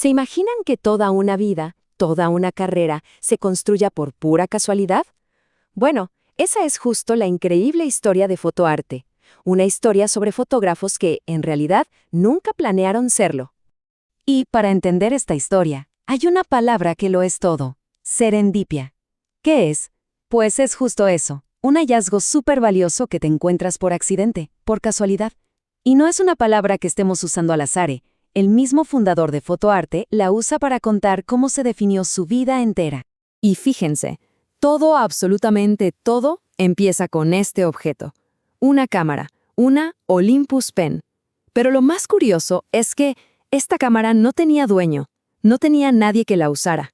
¿Se imaginan que toda una vida, toda una carrera, se construya por pura casualidad? Bueno, esa es justo la increíble historia de fotoarte. Una historia sobre fotógrafos que, en realidad, nunca planearon serlo. Y para entender esta historia, hay una palabra que lo es todo: serendipia. ¿Qué es? Pues es justo eso, un hallazgo súper valioso que te encuentras por accidente, por casualidad. Y no es una palabra que estemos usando al azar. El mismo fundador de Fotoarte la usa para contar cómo se definió su vida entera. Y fíjense, todo, absolutamente todo, empieza con este objeto. Una cámara, una Olympus Pen. Pero lo más curioso es que esta cámara no tenía dueño, no tenía nadie que la usara.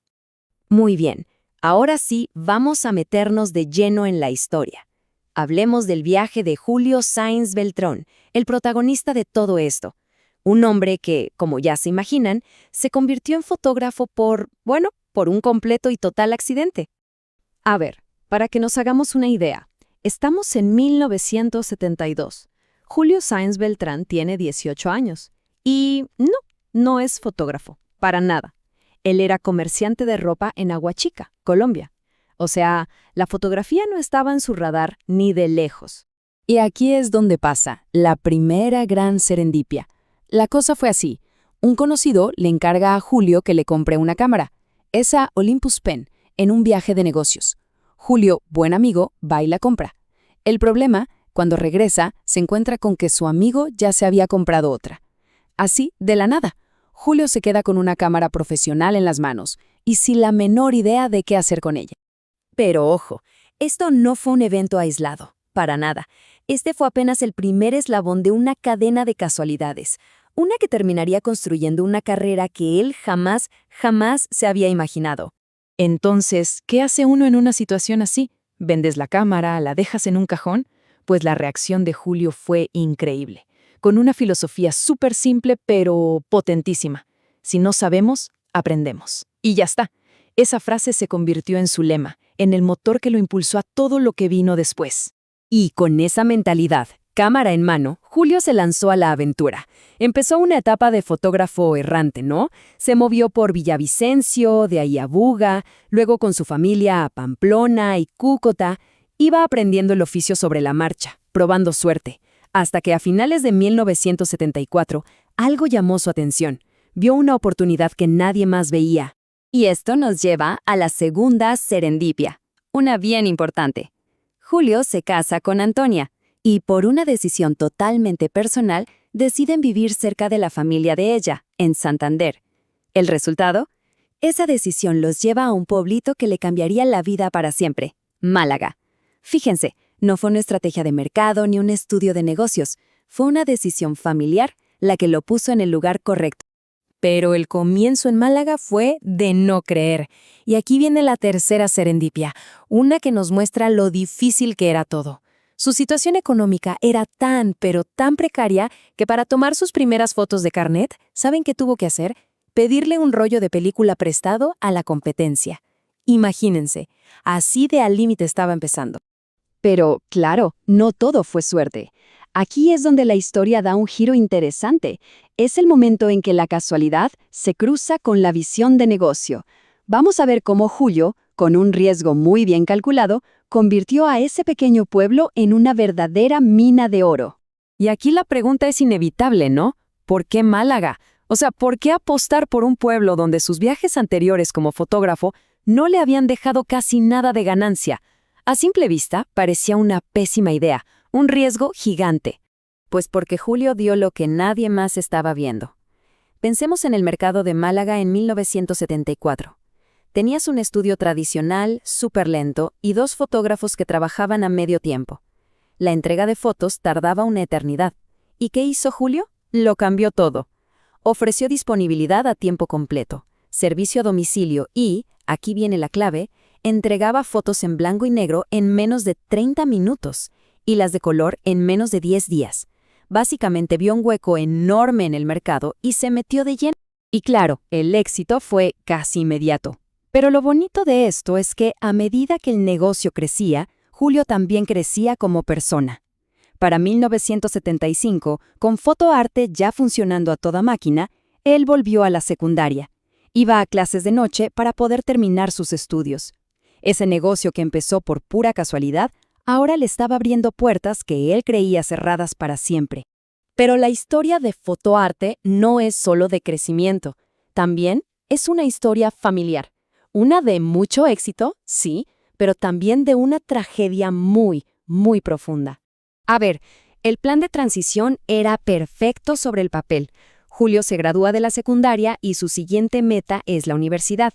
Muy bien, ahora sí vamos a meternos de lleno en la historia. Hablemos del viaje de Julio Sáenz Beltrón, el protagonista de todo esto. Un hombre que, como ya se imaginan, se convirtió en fotógrafo por un completo y total accidente. A ver, para que nos hagamos una idea, estamos en 1972. Julio Sáenz Beltrán tiene 18 años. Y no es fotógrafo, para nada. Él era comerciante de ropa en Aguachica, Colombia. O sea, la fotografía no estaba en su radar ni de lejos. Y aquí es donde pasa la primera gran serendipia. La cosa fue así. Un conocido le encarga a Julio que le compre una cámara, esa Olympus Pen, en un viaje de negocios. Julio, buen amigo, va y la compra. El problema, cuando regresa, se encuentra con que su amigo ya se había comprado otra. Así, de la nada, Julio se queda con una cámara profesional en las manos y sin la menor idea de qué hacer con ella. Pero ojo, esto no fue un evento aislado, para nada. Este fue apenas el primer eslabón de una cadena de casualidades, una que terminaría construyendo una carrera que él jamás se había imaginado. Entonces, ¿qué hace uno en una situación así? ¿Vendes la cámara, la dejas en un cajón? Pues la reacción de Julio fue increíble, con una filosofía súper simple pero potentísima. Si no sabemos, aprendemos. Y ya está. Esa frase se convirtió en su lema, en el motor que lo impulsó a todo lo que vino después. Y con esa mentalidad, cámara en mano, Julio se lanzó a la aventura. Empezó una etapa de fotógrafo errante, ¿no? Se movió por Villavicencio, de ahí a Buga, luego con su familia a Pamplona y Cúcuta. Iba aprendiendo el oficio sobre la marcha, probando suerte, hasta que a finales de 1974 algo llamó su atención. Vio una oportunidad que nadie más veía. Y esto nos lleva a la segunda serendipia, una bien importante. Julio se casa con Antonia y por una decisión totalmente personal deciden vivir cerca de la familia de ella, en Santander. ¿El resultado? Esa decisión los lleva a un pueblito que le cambiaría la vida para siempre, Málaga. Fíjense, no fue una estrategia de mercado ni un estudio de negocios, fue una decisión familiar la que lo puso en el lugar correcto. Pero el comienzo en Málaga fue de no creer. Y aquí viene la tercera serendipia, una que nos muestra lo difícil que era todo. Su situación económica era tan, pero tan precaria que para tomar sus primeras fotos de carnet, ¿saben qué tuvo que hacer? Pedirle un rollo de película prestado a la competencia. Imagínense, así de al límite estaba empezando. Pero, claro, no todo fue suerte. Aquí es donde la historia da un giro interesante. Es el momento en que la casualidad se cruza con la visión de negocio. Vamos a ver cómo Julio, con un riesgo muy bien calculado, convirtió a ese pequeño pueblo en una verdadera mina de oro. Y aquí la pregunta es inevitable, ¿no? ¿Por qué Málaga? O sea, ¿por qué apostar por un pueblo donde sus viajes anteriores como fotógrafo no le habían dejado casi nada de ganancia? A simple vista, parecía una pésima idea, un riesgo gigante. Pues porque Julio dio lo que nadie más estaba viendo. Pensemos en el mercado de Málaga en 1974. Tenías un estudio tradicional, súper lento, y 2 fotógrafos que trabajaban a medio tiempo. La entrega de fotos tardaba una eternidad. ¿Y qué hizo Julio? Lo cambió todo. Ofreció disponibilidad a tiempo completo, servicio a domicilio y, aquí viene la clave, entregaba fotos en blanco y negro en menos de 30 minutos y las de color en menos de 10 días. Básicamente vio un hueco enorme en el mercado y se metió de lleno. Y claro, el éxito fue casi inmediato. Pero lo bonito de esto es que a medida que el negocio crecía, Julio también crecía como persona. Para 1975, con Fotoarte ya funcionando a toda máquina, él volvió a la secundaria. Iba a clases de noche para poder terminar sus estudios. Ese negocio que empezó por pura casualidad, ahora le estaba abriendo puertas que él creía cerradas para siempre. Pero la historia de fotoarte no es solo de crecimiento, también es una historia familiar. Una de mucho éxito, sí, pero también de una tragedia muy, muy profunda. A ver, el plan de transición era perfecto sobre el papel. Julio se gradúa de la secundaria y su siguiente meta es la universidad.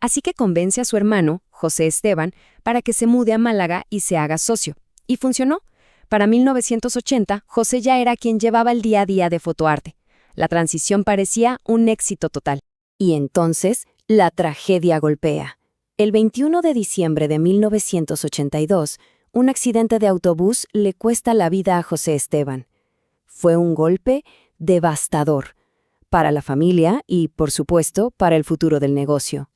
Así que convence a su hermano, José Esteban, para que se mude a Málaga y se haga socio. Y funcionó. Para 1980, José ya era quien llevaba el día a día de fotoarte. La transición parecía un éxito total. Y entonces, la tragedia golpea. El 21 de diciembre de 1982, un accidente de autobús le cuesta la vida a José Esteban. Fue un golpe devastador para la familia y, por supuesto, para el futuro del negocio.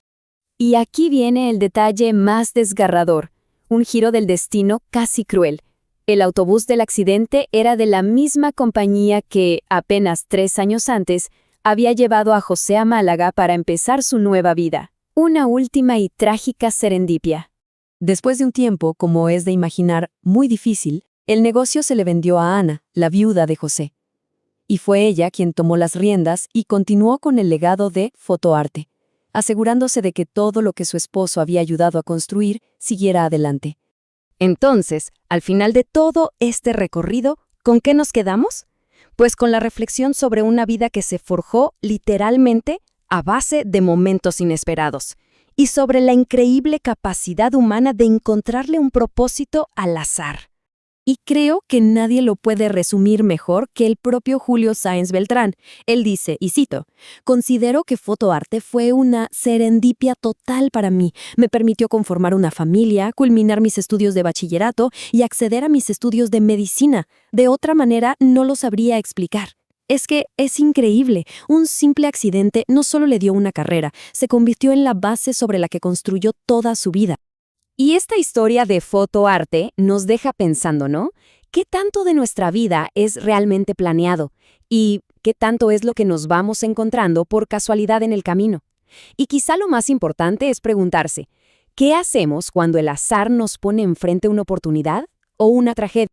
Y aquí viene el detalle más desgarrador, un giro del destino casi cruel. El autobús del accidente era de la misma compañía que, apenas 3 años antes, había llevado a José a Málaga para empezar su nueva vida. Una última y trágica serendipia. Después de un tiempo, como es de imaginar, muy difícil, el negocio se le vendió a Ana, la viuda de José. Y fue ella quien tomó las riendas y continuó con el legado de fotoarte, asegurándose de que todo lo que su esposo había ayudado a construir siguiera adelante. Entonces, al final de todo este recorrido, ¿con qué nos quedamos? Pues con la reflexión sobre una vida que se forjó literalmente a base de momentos inesperados y sobre la increíble capacidad humana de encontrarle un propósito al azar. Y creo que nadie lo puede resumir mejor que el propio Julio Sáenz Beltrán. Él dice, y cito, «Considero que fotoarte fue una serendipia total para mí. Me permitió conformar una familia, culminar mis estudios de bachillerato y acceder a mis estudios de medicina. De otra manera, no lo sabría explicar». Es que es increíble. Un simple accidente no solo le dio una carrera, se convirtió en la base sobre la que construyó toda su vida. Y esta historia de fotoarte nos deja pensando, ¿no? ¿Qué tanto de nuestra vida es realmente planeado? ¿Y qué tanto es lo que nos vamos encontrando por casualidad en el camino? Y quizá lo más importante es preguntarse, ¿qué hacemos cuando el azar nos pone enfrente una oportunidad o una tragedia?